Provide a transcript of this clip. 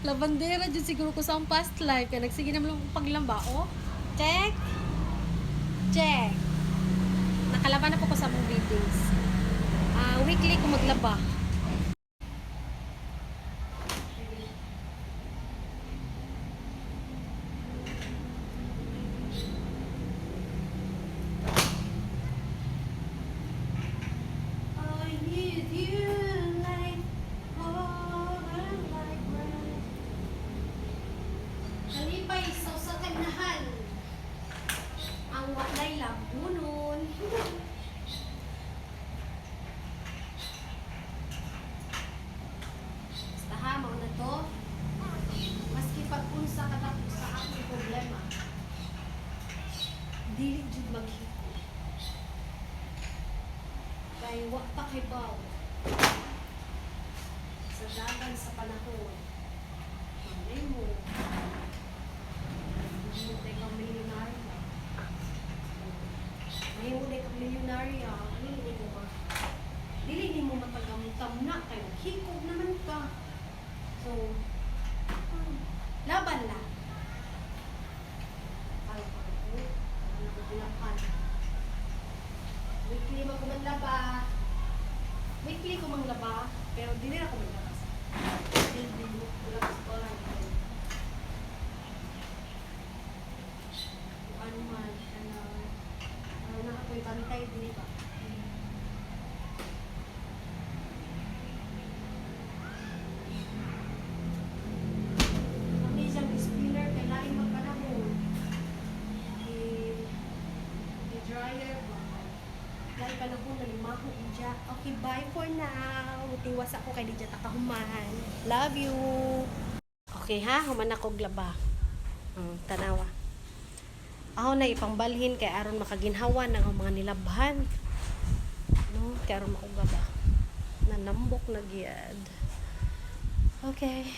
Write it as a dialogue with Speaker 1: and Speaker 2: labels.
Speaker 1: Labandera dyan siguro ko sa ang past life. Kaya nagsige naman akong paglamba. Oh, check. Check. Nakalaba na po ko sa mga readings. Weekly ko maglaba. Kalipay sa kanahan ang walay labunon. Basta ha, mauna to. Maski pag-unsa ka tapos sa akong problema, dili jud maghiko. Kay wa pa kay baw. Sa dagan sa panahon. Malay mo. Mahimutay kang milyonarya. Mahimutay kang milyonarya. Ano hindi mo ba? Dili ni mo matagamtam na. Kaya hikog naman ka. So, laban lang. Weekly mo ko manlaba. Weekly ko manglaba. Pero dili na ko manlaba. Dili mo ko lang sa oras. Ano man, nakapoy bantay, dili ba? Ang isang spinner, kailangan magpanahon. I-dryer ba? Dahil panahon na limaho dya. Okay, bye for now. Tiwas ako kay Dija Takahuman. Love you. Okay ha, human ako glaba. Tanawa. Ako na ipangbalhin kay aron makaginhawa ng mga nilabhan. No, kay aron makugaba. Nanambok na gyud. Okay.